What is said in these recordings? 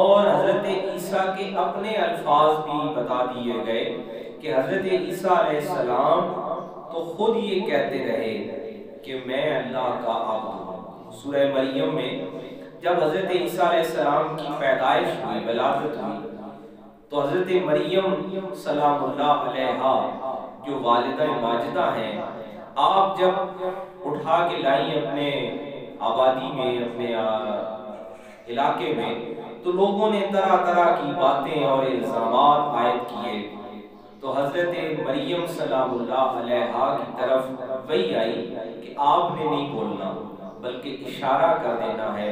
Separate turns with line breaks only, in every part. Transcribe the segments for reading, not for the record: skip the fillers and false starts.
اور حضرت عیسیٰ کے اپنے الفاظ بھی بتا دیے گئے کہ حضرت عیسیٰ علیہ السلام تو خود یہ کہتے رہے کہ میں اللہ کا عبد ہوں۔ سورہ مریم میں جب حضرت عیسیٰ علیہ السلام کی پیدائش ہوئی، ولادت ہوئی، تو حضرت مریم سلام اللہ علیہا جو والدہ ماجدہ ہیں، آپ جب اٹھا کے لائیں اپنے آبادی میں، اپنے علاقے میں، تو لوگوں نے طرح طرح کی باتیں اور الزامات عائد کیے، تو حضرت مریم سلام اللہ علیہا کی طرف وحی آئی کہ آپ نے نہیں بولنا بلکہ اشارہ کر دینا ہے۔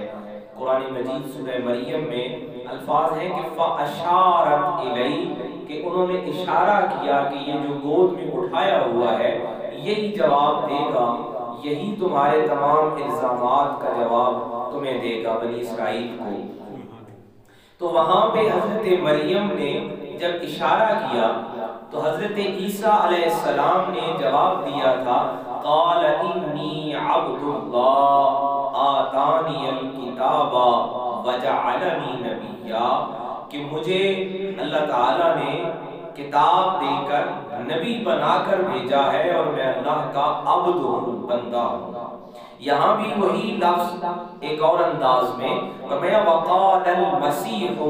قرآن مجید سورہ مریم میں الفاظ ہیں کہ فَأَشَارَتْ إِلَيْهِ، کہ انہوں نے اشارہ کیا کہ یہ جو گود میں اٹھایا ہوا ہے یہی جواب دے گا، یہی تمہارے تمام الزامات کا جواب تمہیں دے گا، بنی اسرائیل کو۔ تو وہاں پہ حضرت مریم نے جب اشارہ کیا تو حضرت عیسیٰ علیہ السلام نے جواب دیا تھا قال انی عبد اللہ آتانی الکتاب وجعلنی نبیا، کہ مجھے اللہ تعالیٰ نے کتاب دے کر نبی بنا کر بھیجا ہے اور میں اللہ کا عبد ہوں، بندہ ہوں۔ یہاں بھی وہی لفظ ایک اور انداز میں فرمایا وقال المسیح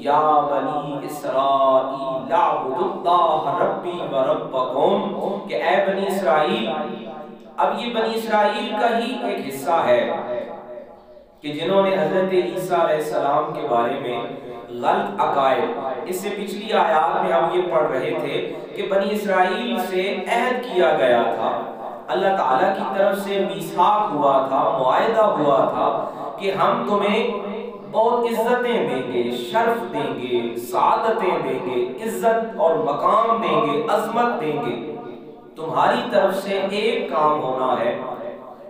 یا بنی اسرائیل اعبدوا اللہ ربی و ربکم، کہ اے بنی اسرائیل، اب یہ بنی اسرائیل کا ہی ایک حصہ ہے کہ جنہوں نے حضرت عیسیٰ علیہ السلام کے بارے میں غلط عقائد، اس سے پچھلی آیات میں ہم یہ پڑھ رہے تھے کہ بنی اسرائیل سے عہد کیا گیا تھا، اللہ تعالیٰ کی طرف سے میثاق ہوا تھا، معاہدہ ہوا تھا کہ ہم تمہیں بہت عزتیں دیں گے، شرف دیں گے، سعادتیں دیں گے، عزت اور مقام دیں گے، عظمت دیں گے، تمہاری طرف سے ایک کام ہونا ہے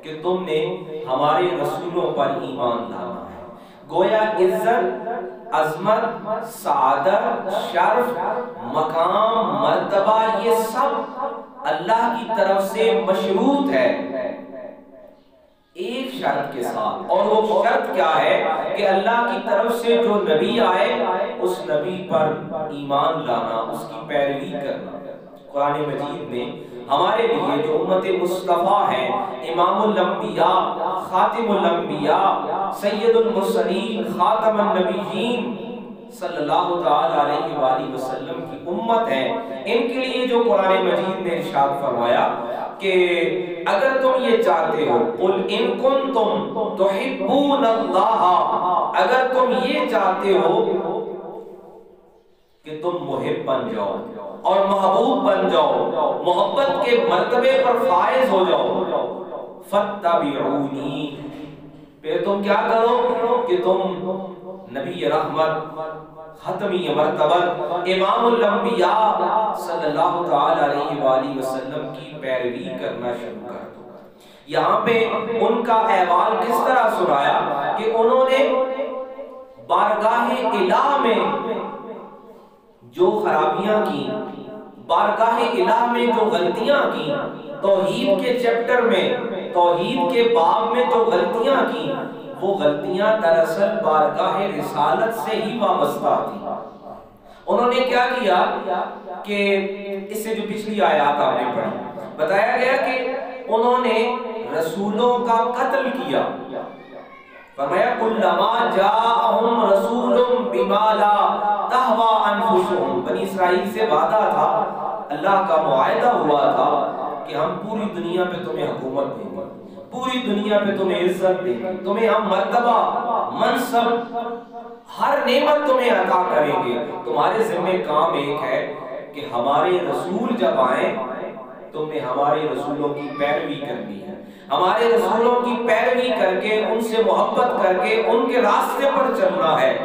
کہ تم نے ہمارے رسولوں پر ایمان لانا ہے۔ گویا عزت، عظمت، سعادت، شرف، مقام، مرتبہ، یہ سب اللہ کی طرف سے مشروط ہے ایک شرط کے ساتھ، اور وہ شرط کیا ہے کہ اللہ کی طرف سے جو نبی آئے اس نبی پر ایمان لانا، اس کی پیروی کرنا۔ قرآن مجید میں ہمارے لیے جو امت مصطفیٰ ہیں، امام الانبیاء، خاتم الانبیاء، سید المرسلین، خاتم النبیین صلی اللہ تعالی علیہ وآلہ وسلم کی امت ہے، ان کے لیے جو قرآن مجید نے ارشاد فرمایا کہ اگر تم یہ چاہتے ہو قل ان کنتم تحبون اللہ، اگر تم یہ چاہتے ہو کہ تم محب بن جاؤ اور محبوب بن جاؤ، محبت کے مرتبے پر فائز ہو جاؤ، فاتبعونی، پھر تم کیا کرو کہ تم نبی رحمت، ختمی مرتبت، امام الانبیاء صلی اللہ تعالی علیہ وآلہ وسلم کی پیروی کرنا شروع کر دو۔ یہاں پہ ان کا احوال کس طرح سنایا کہ انہوں نے بارگاہ الہ میں جو خرابیاں کی، بارگاہ الہ میں جو غلطیاں کی، توحید کے چیپٹر میں، توحید کے باب میں جو غلطیاں کی، وہ غلطیاں دراصل بارگاہ رسالت سے ہی وابستہ تھی۔ انہوں نے کیا کیا کہ اس سے جو پچھلی آیات آپ نے پڑھی، بتایا گیا کہ انہوں نے رسولوں کا قتل کیا۔ فرمایا کلما جاءہم رسول بما لا تہوی انفسہم، بنی اسرائیل سے وعدہ تھا، اللہ کا معاہدہ ہوا تھا کہ ہم پوری دنیا پہ تمہیں حکومت دیں گے، پوری دنیا پہ تمہیں عزت دیں گے، تمہیں ہم مرتبہ، منصب، ہر نعمت تمہیں عطا کریں گے، تمہارے ذمہ کام ایک ہے کہ ہمارے رسول جب آئیں تم نے ہمارے رسولوں کی پیروی کرنی ہے، ہمارے رسولوں کی پیروی کر کے، ان سے محبت کر کے ان کے راستے پر چلنا ہے۔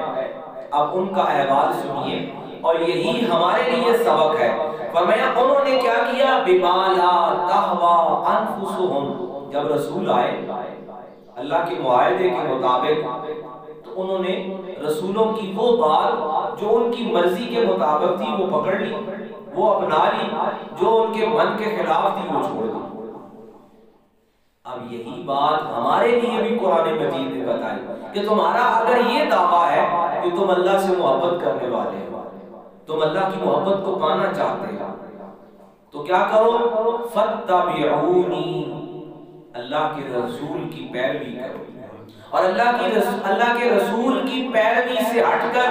اب ان کا احوال سنیے اور یہی ہمارے لیے سبق ہے۔ فرمایا انہوں نے کیا کیا، بما لا تہوی انفسہم، جب رسول آئے اللہ کے معاہدے کے مطابق تو انہوں نے رسولوں کی وہ بات جو ان کی مرضی کے مطابق تھی وہ پکڑ لی، وہ اپنا لی، جو ان کے من کے خلاف تھی وہ چھوڑ دی۔ اب یہی بات ہمارے لیے بھی قرآن مجید نے بتائی کہ تمہارا اگر یہ دعویٰ ہے کہ تم اللہ سے محبت کرنے والے ہو، تم اللہ کی محبت کو پانا چاہتے ہو، تو کیا کرو؟ فَاتَّبِعُونِي، اللہ کے رسول کی پیروی کرو. اور اللہ کے رسول کی پیروی سے ہٹ کر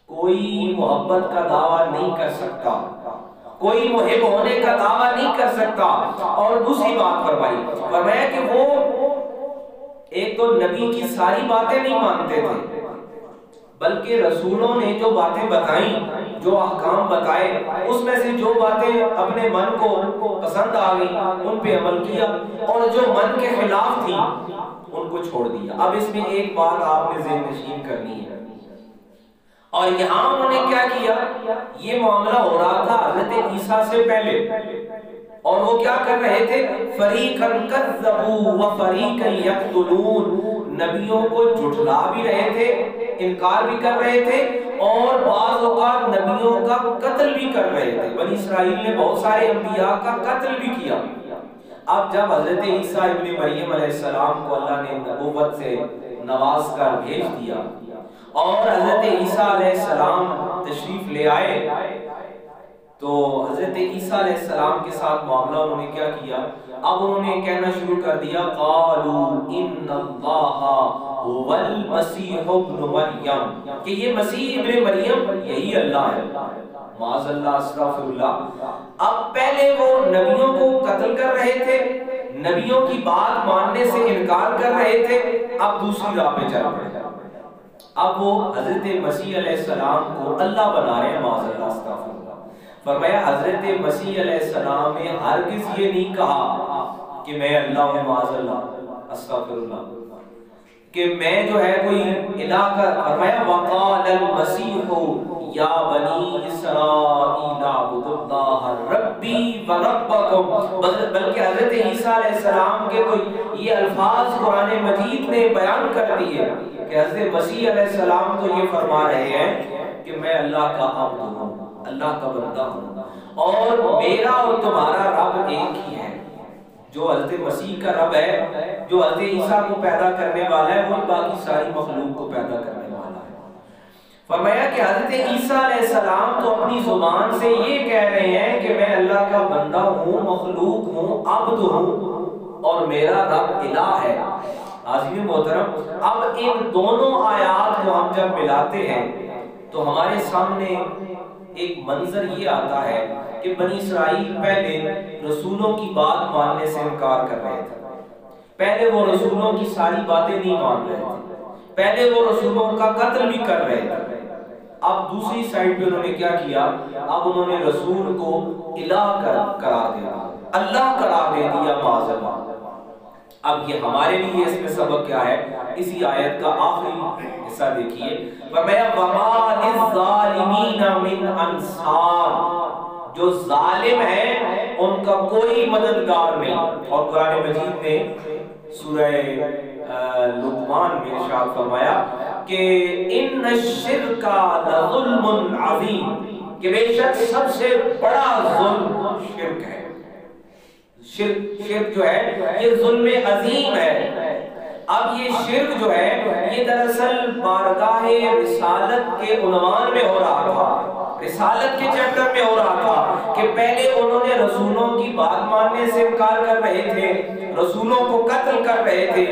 کوئی محبت کا دعویٰ نہیں کر سکتا، کوئی محب ہونے کا دعویٰ نہیں کر سکتا. اور دوسری بات فرمایا کہ وہ ایک تو نبی کی ساری باتیں نہیں مانتے تھے، بلکہ رسولوں نے جو باتیں بتائیں، جو احکام بتائے، اس میں سے جو باتیں اپنے من کو پسند آ گئی ان پہ عمل کیا، اور جو من کے خلاف تھی ان کو چھوڑ دیا. اب اس میں ایک بات آپ نے ذہن نشین کرنی ہے، اور یہاں انہوں نے کیا کیا؟ یہ معاملہ ہو رہا تھا حضرت عیسیٰ سے پہلے، اور وہ کیا کر رہے تھے؟ فَرِيقًا كَذَّبُوا وَفَرِيقًا يَقْتُلُونَ، نبیوں کو جھٹلا بھی رہے تھے، انکار بھی کر رہے تھے، اور بعض اوقات نبیوں کا قتل بھی کر رہے تھے. بنی اسرائیل نے بہت سارے انبیاء کا قتل بھی کیا. اب جب حضرت عیسیٰ ابن مریم علیہ السلام کو اللہ نے نبوت سے نواز کر بھیج دیا اور حضرت عیسیٰ علیہ السلام تشریف لے آئے، تو حضرت عیسیٰ علیہ السلام کے ساتھ معاملہ انہوں نے کیا کیا؟ اب انہوں نے کہنا شروع کر دیا قالوا ان اللہ هو المسیح ابن مریم، کہ یہ مسیح ابن مریم یہی اللہ ہے. معاذ اللہ، استغفر اللہ. اب پہلے وہ نبیوں کو قتل کر رہے تھے، نبیوں کی بات ماننے سے انکار کر رہے تھے، اب دوسری راہ پہ چل پڑے. اب وہ حضرت مسیح علیہ السلام کو اللہ بنا رہے ہیں. معاذ اللہ، استغفر اللہ. فرمایا حضرت مسیح علیہ السلام نے ہرگز یہ نہیں کہا کہ میں اللہ ہوں. معاذ اللہ، استغفر اللہ، کہ میں جو ہے کوئی الہ کا. فرمایا وقال المسیح یا بنی اسرائیل اعبدوا اللہ ربی وربکم، بلکہ حضرت عیسیٰ علیہ السلام کے کوئی یہ الفاظ قرآن مجید نے بیان کر دیے کہ حضرت مسیح علیہ السلام تو یہ فرما رہے ہیں کہ میں اللہ کا عبد ہوں، اللہ کا بندہ ہوں، اور میرا اور تمہارا رب ایک ہی ہے. جو حضرت مسیح کا رب ہے، جو حضرت عیسیٰ کو پیدا کرنے والا ہے، وہ باقی ساری مخلوق کو پیدا کرنے والا ہے. فرمایا کہ حضرت عیسیٰ علیہ السلام تو اپنی زبان سے یہ کہہ رہے ہیں کہ میں اللہ کا بندہ ہوں، مخلوق ہوں، عبد ہوں، اور میرا رب الہ ہے. عزیز محترم، اب ان دونوں آیات کو ہم جب ملاتے ہیں تو ہمارے سامنے ایک منظر یہ آتا ہے کہ بنی اسرائیل پہلے رسولوں کی بات ماننے سے انکار کر رہے تھے، پہلے وہ رسولوں کی ساری باتیں نہیں مان رہے تھے، پہلے وہ رسولوں کا قتل بھی کر رہے تھے. اب دوسری سائڈ پہ انہوں نے کیا کیا؟ اب انہوں نے رسول کو الہ قرار دیا، اللہ قرار دے دیا. معاذ اللہ. اب یہ ہمارے لیے اس میں سبق کیا ہے؟ اسی آیت کا آخری حصہ دیکھیے. فرمایا وَمَا لِلظَّالِمِينَ مِنْ أَنصَارٍ، جو ظالم ہیں ان کا کوئی مددگار نہیں. اور قرآن مجید نے سورہ لقمان میں ارشاد فرمایا کہ ان الشرک لظلم عظیم، کہ بے شک سب سے بڑا ظلم شرک ہے. شرک جو ہے یہ ظلم عظیم ہے. اب یہ شرک جو ہے یہ دراصل بارگاہ رسالت کے عنوان میں ہو رہا تھا، رسالت کے چیپٹر میں ہو رہا تھا کہ پہلے انہوں نے رسولوں کی بات ماننے سے انکار کر رہے تھے، رسولوں کو قتل کر رہے تھے،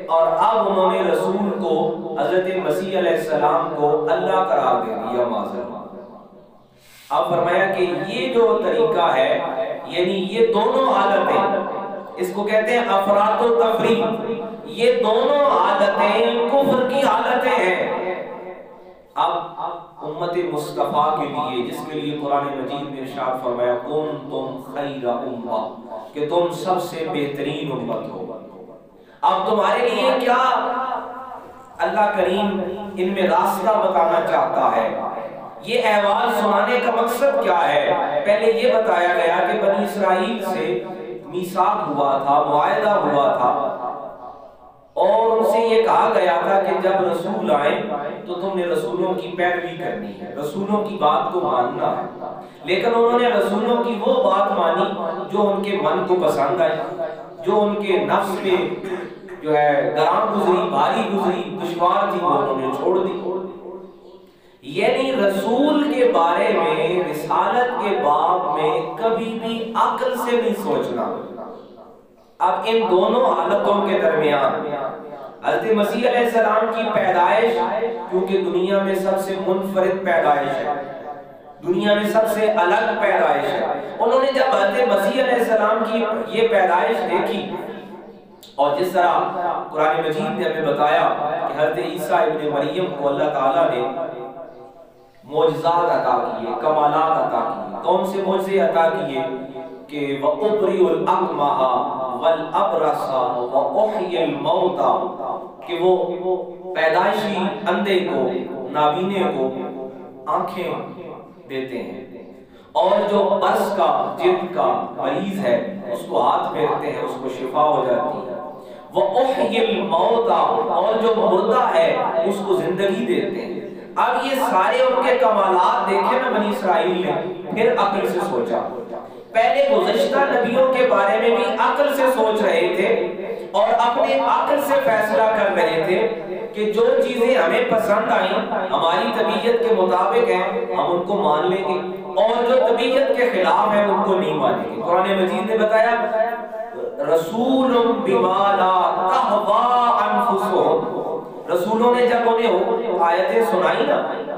اور اب انہوں نے رسول کو، حضرت مسیح علیہ السلام کو اللہ قرار دے دیا. معاذ اللہ. اب فرمایا کہ یہ جو طریقہ ہے، یعنی یہ دونوں حالتیں، اس کو کہتے ہیں افراط و تفریط، یہ دونوں حالتیں کفر کی حالتیں ہیں. اب امت مصطفیٰ کے لیے، جس کے لیے قرآن مجید میں ارشاد فرمایا کنتم خیر امہ، کہ تم سب سے بہترین امت ہو. اب تمہارے لیے کیا اللہ کریم ان میں راستہ بتانا چاہتا ہے؟ یہ احوال سنانے کا مقصد کیا ہے؟ پہلے یہ بتایا گیا کہ بنی اسرائیل سے میثاق ہوا تھا، معاہدہ ہوا تھا، اور ان سے یہ کہا گیا تھا کہ جب رسول آئیں تو تم نے رسولوں کی پیروی کرنی ہے، رسولوں کی بات کو ماننا ہے. لیکن انہوں نے رسولوں کی وہ بات مانی جو ان کے من کو پسند آئی، جو ان کے نفس پہ جو ہے گراں گزری، بھاری گزری، دشوار تھی، وہ انہوں نے چھوڑ دی۔ یعنی رسول کے بارے میں رسالت کے باب میں کبھی بھی عقل سے نہیں سوچنا۔ اب ان دونوں حالتوں کے درمیان حضرت مسیح علیہ السلام کی پیدائش، کیونکہ دنیا میں سب سے منفرد پیدائش ہے، دنیا میں سب سے الگ پیدائش ہے، انہوں نے جب حضرت مسیح علیہ السلام کی یہ پیدائش دیکھی، اور جس طرح قرآن مجید نے ہمیں بتایا کہ حضرت عیسیٰ ابن مریم کو اللہ تعالیٰ نے معجزات عطا کیے، کمالات عطا کیے۔ کون سے معجزے عطا کیے؟ کہ وَأُبْرِئُ الْأَكْمَحَ وَالْأَبْرَصَ وَأُحْيِي الْمَوْتَى، کہ وہ پیدائشی اندھے کو، نابینے کو آنکھیں دیتے ہیں، اور جو برس کا جلد کا مریض ہے اس کو ہاتھ پھیرتے ہیں، اس کو شفا ہو جاتی ہے۔ وَأُحْيِي الْمَوْتَى، اور جو مردہ ہے اس کو زندگی دیتے ہیں۔ اب یہ سارے ان کے کمالات دیکھے نا بنی اسرائیل نے، پھر عقل سے سوچا۔ پہلے گزشتہ نبیوں کے بارے میں بھی عقل سے سوچ رہے تھے اور اپنے عقل سے فیصلہ کر رہے تھے کہ جو چیزیں ہمیں پسند آئیں، ہماری طبیعت کے مطابق ہیں، ہم ان کو مان لیں گے، اور جو طبیعت کے خلاف ہیں ان کو نہیں مانیں گے۔ قرآن مجید نے بتایا رسول بما لا تہوی انفسہم، رسولوں نے جب انہیں آیتیں سنائی نا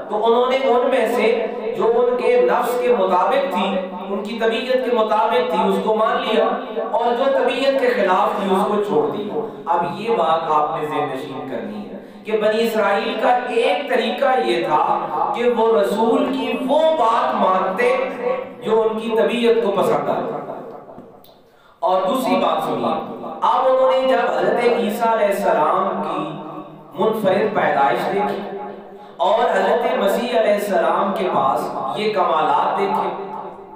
تو انہوں نے ان میں سے جو ان کے نفس کے مطابق تھی، ان کی طبیعت کے مطابق تھی، اس کو مان لیا، اور جو طبیعت کے خلاف تھی اس کو چھوڑ دیا۔ اب یہ بات آپ نے ذہن نشین کرنی ہے کہ بنی اسرائیل کا ایک طریقہ یہ تھا کہ وہ رسول کی وہ بات مانتے جو ان کی طبیعت کو پسند آتا۔ اور دوسری بات سنیے، اب انہوں نے جب حضرت عیسیٰ علیہ السلام کی منفرد پیدائش دیکھی اور حضرت مسیح علیہ السلام کے پاس یہ کمالات دیکھے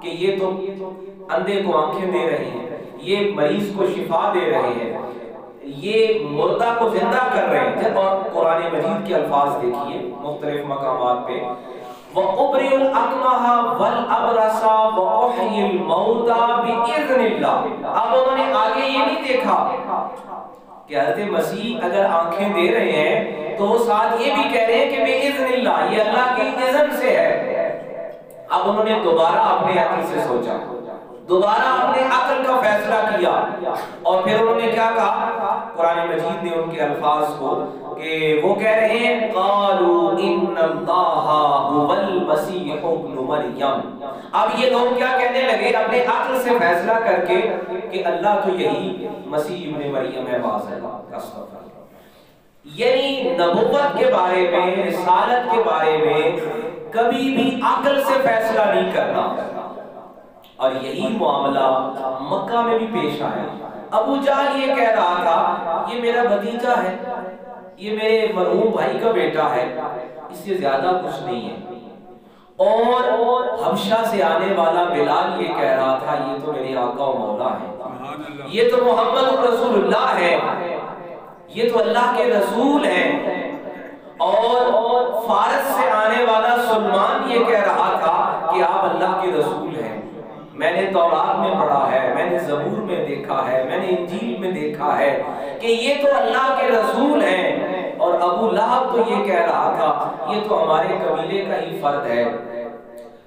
کہ یہ تو اندھے کو آنکھیں دے رہے ہیں، یہ مریض کو شفا دے رہے ہیں، یہ مردہ کو زندہ کر رہے ہیں، اور قرآن مجید کے الفاظ دیکھیے مختلف مقامات پہ، وَأُبْرِئُ الْأَكْمَحَ وَالْأَبْرَصَ وَأُحْيِي الْمَوْتَى بِإِذْنِ اللَّهِ۔ اب انہوں نے آگے یہ نہیں دیکھا کہ حضرت مسیح اگر آنکھیں دے رہے ہیں تو وہ ساتھ یہ بھی کہہ رہے ہیں کہ بِإِذْنِ اللَّهِ، یہ اللہ کی اذن سے ہے۔ اب انہوں نے دوبارہ اپنے عقل سے سوچا، دوبارہ اپنے عقل کا فیصلہ کیا، اور پھر انہوں نے کیا کہا؟ قرآن مجید نے ان کے الفاظ کو کہ وہ کہہ رہے ہیں قالوا ان اللہ هو المسیح ابن مریم۔ اب یہ لوگ کیا کہنے لگے اپنے عقل سے فیصلہ کر کے کہ اللہ تو یہی مسیح ابن مریم ہے، معاذ اللہ۔ یعنی نبوت کے بارے میں، رسالت کے بارے میں کبھی بھی عقل سے فیصلہ نہیں کرنا، اور یہی معاملہ مکہ میں بھی پیش آیا۔ ابو جہل یہ کہہ رہا تھا یہ میرا بھتیجا ہے، یہ میرے مرحوم بھائی کا بیٹا ہے، اس سے زیادہ کچھ نہیں ہے، اور حبشہ سے آنے والا بلال یہ کہہ رہا تھا یہ تو میرے آقا و مولا ہے، یہ تو محمد رسول اللہ ہے، یہ تو اللہ کے رسول ہیں۔ اور فارس سے آنے والا سلمان یہ کہہ رہا تھا کہ آپ اللہ کے رسول ہیں، میں نے تورات میں پڑھا ہے، میں نے زبور میں دیکھا ہے، میں نے انجیل میں دیکھا ہے کہ یہ تو اللہ کے رسول ہیں۔ اور ابو لہب تو یہ کہہ رہا تھا یہ تو ہمارے قبیلے کا ہی فرد ہے۔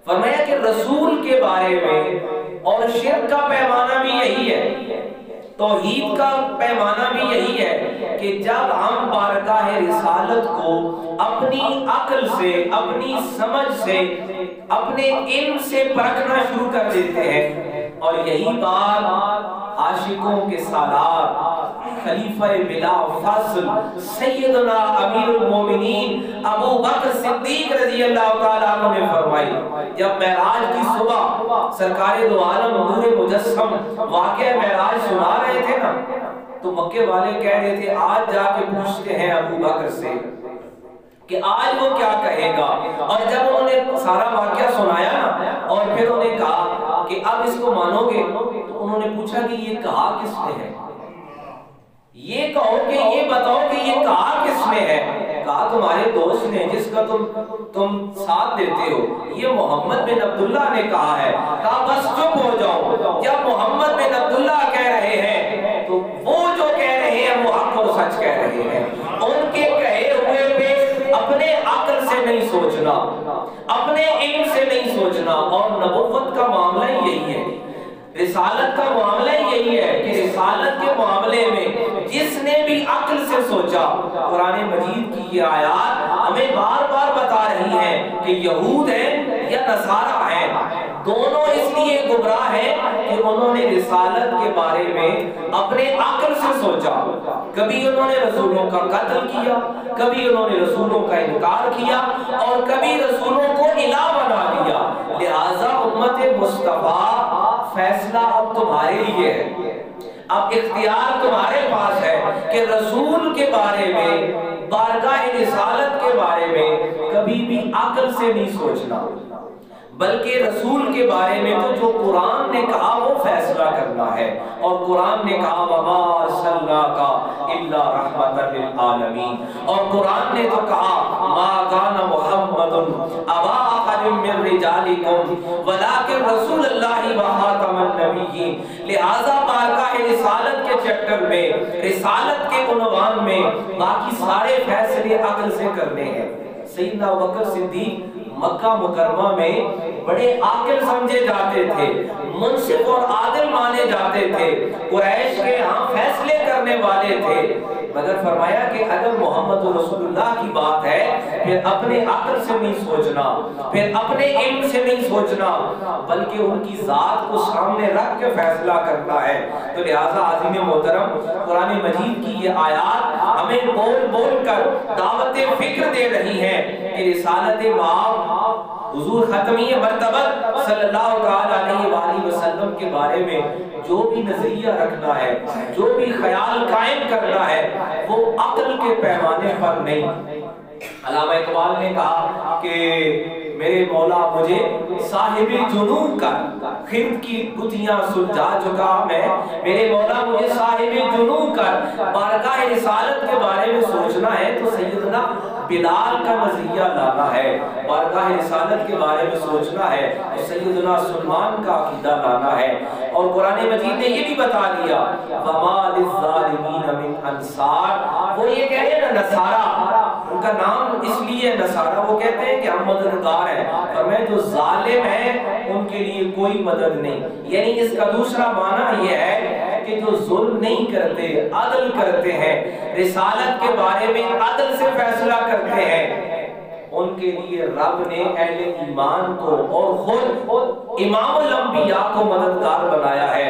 فرمایا کہ رسول کے بارے میں، اور شرک کا پیمانہ بھی یہی ہے، توحید کا پیمانہ بھی یہی ہے کہ جب ہم بارگاہ رسالت کو اپنی عقل سے، اپنی سمجھ سے، اپنے علم سے پرکھنا شروع کر دیتے ہیں، اور یہی بات عاشقوں کے سالار خلیفہ بلا فصل سیدنا امیر المومنین ابو بکر صدیق رضی اللہ تعالیٰ عنہ نے فرمائی۔ جب معراج کی صبح سرکار دو عالم نور مجسم واقعہ معراج سنا رہے تھے نا، تو مکے والے کہہ رہے تھے آج جا کے پوچھتے ہیں ابو بکر سے کہ آج وہ کیا کہے گا۔ اور جب انہوں نے سارا واقعہ سنایا نا، اور پھر انہوں نے کہا کہ اب اس کو مانو گے، تو انہوں نے پوچھا کہ یہ کہا کس نے ہے، یہ کہو کہ یہ بتاؤ کہ یہ کہا کس نے ہے۔ کہا تمہارے دوست نے جس کا تم ساتھ دیتے ہو، یہ محمد بن عبداللہ نے کہا ہے۔ کہا بس چپ ہو جاؤ، جب محمد بن عبداللہ کہہ رہے ہیں تو وہ جو کہہ رہے ہیں وہ حق اور عقل سے نہیں سوچنا، اپنے علم سے نہیں سوچنا، اور نبوت کا معاملہ یہی ہے، رسالت کا معاملہ یہی ہے کہ رسالت کے معاملے میں جس نے بھی عقل سے سوچا، قرآن مجید کی یہ آیات ہمیں بار بار بتا رہی ہے کہ یہود ہیں یا نصارہ ہیں، دونوں اس لیے گمراہ ہیں کہ انہوں نے رسالت کے بارے میں اپنے عقل سے سوچا، کبھی انہوں نے رسولوں کا قتل کیا، کبھی انہوں نے رسولوں کا انکار کیا، اور کبھی رسولوں کو الہ بنا دیا۔ لہٰذا امت مصطفیٰ فیصلہ اب تمہارے لیے ہے، اب اختیار تمہارے پاس ہے کہ رسول کے بارے میں، بارگاہ رسالت کے بارے میں کبھی بھی عقل سے نہیں سوچنا، بلکہ رسول کے بارے میں تو جو قرآن نے کہا وہ فیصلہ کرنا ہے، اور قرآن نے کہا وَمَا أَرْسَلْنَاكَ إِلَّا رَحْمَةً لِلْعَالَمِينَ، اور قرآن نے تو کہا مَا كَانَ مُحَمَّدٌ أَبَا أَحَدٍ مِّن رِجَالِكُمْ وَلَٰكِن رَّسُولَ اللَّهِ وَخَاتَمَ النَّبِيِّينَ۔ لہٰذا بارگاہ رسالت کے چیپٹر میں، رسالت کے عنوان میں باقی سارے فیصلے عقل سے کرنے ہیں۔ سیدنا ابوبکر صدیق مکہ مکرمہ میں بڑے عاقل سمجھے جاتے تھے، منصف اور عادل مانے جاتے تھے، قریش کے ہاں فیصلے کرنے والے تھے، مگر فرمایا کہ اگر محمد رسول اللہ کی بات ہے پھر اپنے عقل سے نہیں سوچنا، پھر اپنے علم سے نہیں سوچنا، بلکہ ان کی ذات کو سامنے رکھ کے فیصلہ کرنا ہے۔ تو لہٰذا عظیم محترم، قرآن مجید کی یہ آیات ہمیں بول بول کر دعوت فکر دے رہی ہے کہ رسالت مآب حضور ختمی مرتبہ صلی اللہ علیہ وآلہ وسلم کے بارے میں جو بھی نظریہ رکھنا ہے، جو بھی خیال قائم کرنا ہے، وہ عقل کے پیمانے پر نہیں۔ علامہ اقبال نے کہا کہ میرے مولا مجھے صاحب جنون کر، خرد کی گتھیاں سلجھا چکا میں، میرے مولا مجھے صاحب جنون کر، بارگاہ رسالت کے بارے میں سوچنا ہے تو سیدنا بلال کا نظریہ لانا ہے، بارگاہ رسالت کے بارے میں سوچنا ہے تو سیدنا سلمان کا عقیدہ لانا ہے۔ اور قرآن مجید نے یہ بھی بتا دیا وَمَا لِلظَّالِمِينَ مِنْ أَنصَارٍ، وہ یہ کہہ رہے ہیں نصارہ، ان کا نام اس لیے نصارہ، وہ کہتے ہیں کہ ہم مددگار ہیں، اور میں جو ظالم ہیں ان کے لیے کوئی مدد نہیں، یعنی اس کا دوسرا معنی یہ ہے کہ جو ظلم نہیں کرتے، عدل کرتے ہیں، رسالت کے بارے میں عدل سے فیصلہ کرتے ہیں، ان کے لیے رب نے اہل ایمان کو اور خود امام الانبیاء کو مددگار بنایا ہے۔